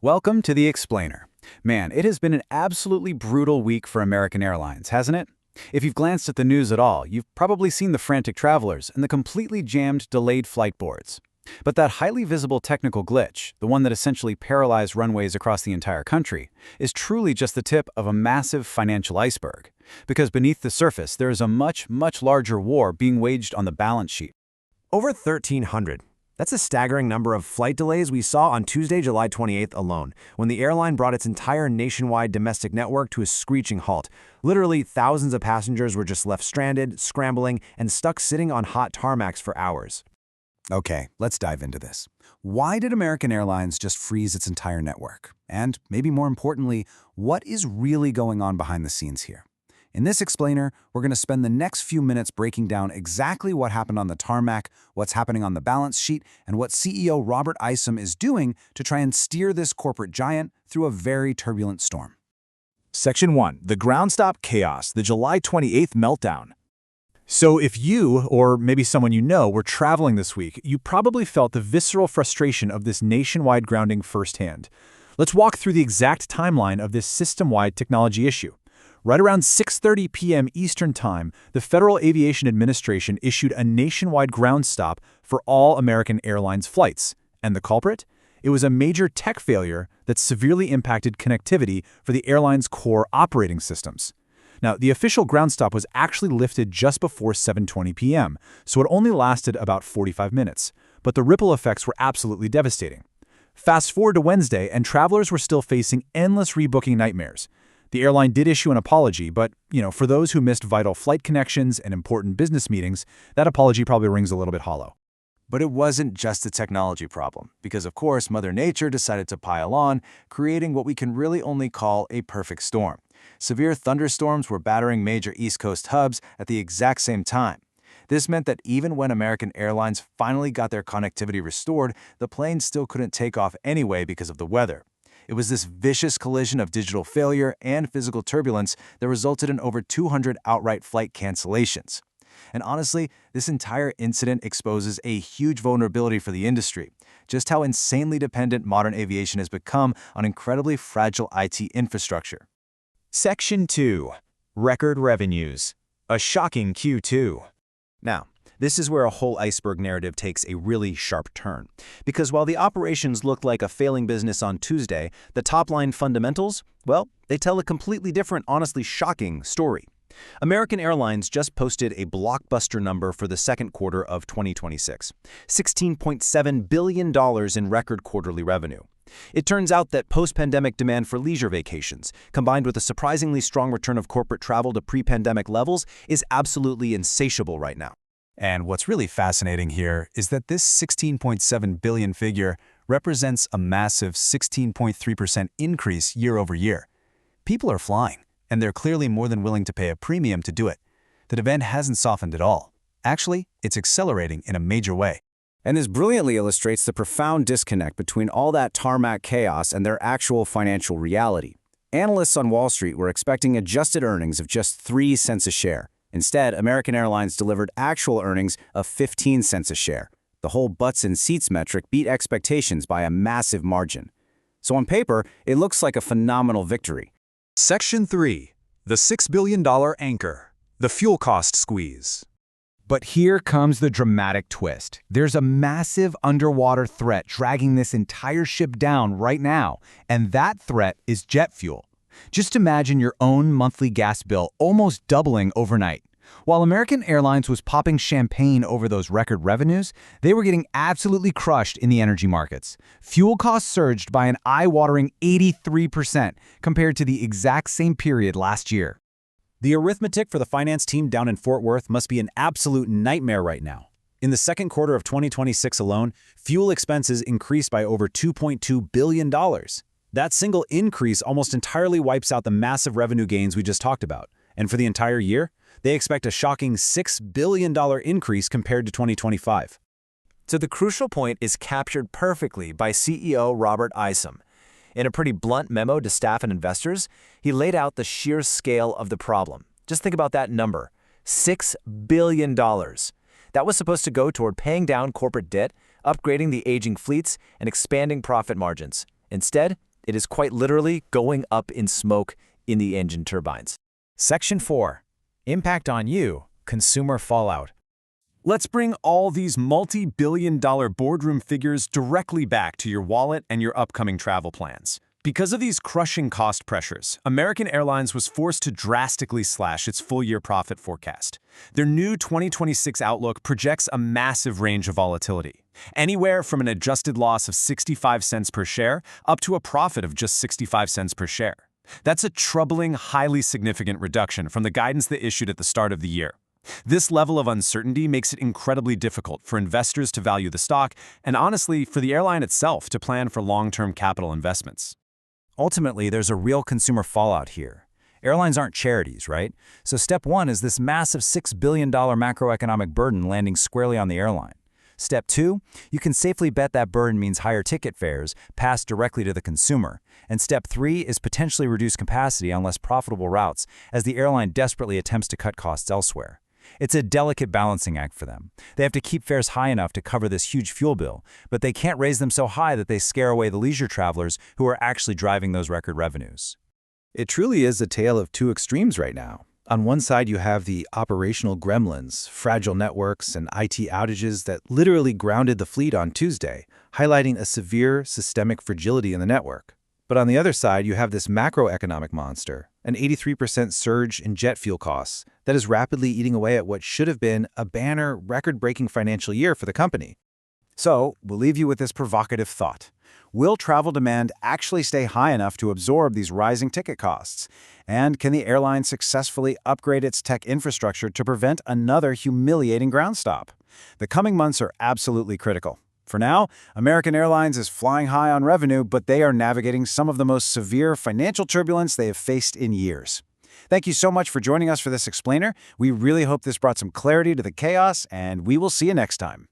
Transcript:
Welcome to The Explainer. Man, it has been an absolutely brutal week for American Airlines, hasn't it? If you've glanced at the news at all, you've probably seen the frantic travelers and the completely jammed, delayed flight boards. But that highly visible technical glitch, the one that essentially paralyzed runways across the entire country, is truly just the tip of a massive financial iceberg. Because beneath the surface, there is a much, much larger war being waged on the balance sheet. Over 1,300. That's a staggering number of flight delays we saw on Tuesday, July 28th alone, when the airline brought its entire nationwide domestic network to a screeching halt. Literally, thousands of passengers were just left stranded, scrambling, and stuck sitting on hot tarmacs for hours. Okay, let's dive into this. Why did American Airlines just freeze its entire network? And maybe more importantly, what is really going on behind the scenes here? In this explainer, we're going to spend the next few minutes breaking down exactly what happened on the tarmac, what's happening on the balance sheet, and what CEO Robert Isom is doing to try and steer this corporate giant through a very turbulent storm. Section 1. The Ground Stop Chaos, the July 28th Meltdown. So if you, or maybe someone you know, were traveling this week, you probably felt the visceral frustration of this nationwide grounding firsthand. Let's walk through the exact timeline of this system-wide technology issue. Right around 6:30 p.m. Eastern Time, the Federal Aviation Administration issued a nationwide ground stop for all American Airlines flights. And the culprit? It was a major tech failure that severely impacted connectivity for the airline's core operating systems. Now, the official ground stop was actually lifted just before 7:20 p.m., so it only lasted about 45 minutes. But the ripple effects were absolutely devastating. Fast forward to Wednesday, and travelers were still facing endless rebooking nightmares. The airline did issue an apology, but, for those who missed vital flight connections and important business meetings, that apology probably rings a little bit hollow. But it wasn't just a technology problem, because of course Mother Nature decided to pile on, creating what we can really only call a perfect storm. Severe thunderstorms were battering major East Coast hubs at the exact same time. This meant that even when American Airlines finally got their connectivity restored, the plane still couldn't take off anyway because of the weather. It was this vicious collision of digital failure and physical turbulence that resulted in over 200 outright flight cancellations. And honestly, this entire incident exposes a huge vulnerability for the industry, just how insanely dependent modern aviation has become on incredibly fragile IT infrastructure. Section 2. Record Revenues. A shocking Q2. Now, this is where a whole iceberg narrative takes a really sharp turn. Because while the operations looked like a failing business on Tuesday, the top-line fundamentals, well, they tell a completely different, honestly shocking story. American Airlines just posted a blockbuster number for the second quarter of 2026, $16.7 billion in record quarterly revenue. It turns out that post-pandemic demand for leisure vacations, combined with a surprisingly strong return of corporate travel to pre-pandemic levels, is absolutely insatiable right now. And what's really fascinating here is that this $16.7 billion figure represents a massive 16.3% increase year over year. People are flying, and they're clearly more than willing to pay a premium to do it. The demand hasn't softened at all. Actually, it's accelerating in a major way. And this brilliantly illustrates the profound disconnect between all that tarmac chaos and their actual financial reality. Analysts on Wall Street were expecting adjusted earnings of just 3 cents a share. Instead, American Airlines delivered actual earnings of 15 cents a share. The whole butts and seats metric beat expectations by a massive margin. So on paper, it looks like a phenomenal victory. Section 3. The $6 billion anchor. The fuel cost squeeze. But here comes the dramatic twist. There's a massive underwater threat dragging this entire ship down right now, and that threat is jet fuel. Just imagine your own monthly gas bill almost doubling overnight. While American Airlines was popping champagne over those record revenues, they were getting absolutely crushed in the energy markets. Fuel costs surged by an eye-watering 83% compared to the exact same period last year. The arithmetic for the finance team down in Fort Worth must be an absolute nightmare right now. In the second quarter of 2026 alone, fuel expenses increased by over $2.2 billion. That single increase almost entirely wipes out the massive revenue gains we just talked about. And for the entire year, they expect a shocking $6 billion increase compared to 2025. So the crucial point is captured perfectly by CEO Robert Isom. In a pretty blunt memo to staff and investors, he laid out the sheer scale of the problem. Just think about that number, $6 billion. That was supposed to go toward paying down corporate debt, upgrading the aging fleets, and expanding profit margins. Instead, It is quite literally going up in smoke in the engine turbines. Section 4. Impact on you, consumer fallout. Let's bring all these multi-billion-dollar boardroom figures directly back to your wallet and your upcoming travel plans. Because of these crushing cost pressures, American Airlines was forced to drastically slash its full-year profit forecast. Their new 2026 outlook projects a massive range of volatility, anywhere from an adjusted loss of 65 cents per share up to a profit of just 65 cents per share. That's a troubling, highly significant reduction from the guidance they issued at the start of the year. This level of uncertainty makes it incredibly difficult for investors to value the stock and, honestly, for the airline itself to plan for long-term capital investments. Ultimately, there's a real consumer fallout here. Airlines aren't charities, right? So step one is this massive $6 billion macroeconomic burden landing squarely on the airline. Step two, you can safely bet that burden means higher ticket fares passed directly to the consumer. And step three is potentially reduced capacity on less profitable routes as the airline desperately attempts to cut costs elsewhere. It's a delicate balancing act for them. They have to keep fares high enough to cover this huge fuel bill, but they can't raise them so high that they scare away the leisure travelers who are actually driving those record revenues. It truly is a tale of two extremes right now. On one side, you have the operational gremlins, fragile networks, and IT outages that literally grounded the fleet on Tuesday, highlighting a severe systemic fragility in the network. But on the other side, you have this macroeconomic monster, an 83% surge in jet fuel costs that is rapidly eating away at what should have been a banner, record-breaking financial year for the company. So, we'll leave you with this provocative thought. Will travel demand actually stay high enough to absorb these rising ticket costs? And can the airline successfully upgrade its tech infrastructure to prevent another humiliating ground stop? The coming months are absolutely critical. For now, American Airlines is flying high on revenue, but they are navigating some of the most severe financial turbulence they have faced in years. Thank you so much for joining us for this explainer. We really hope this brought some clarity to the chaos, and we will see you next time.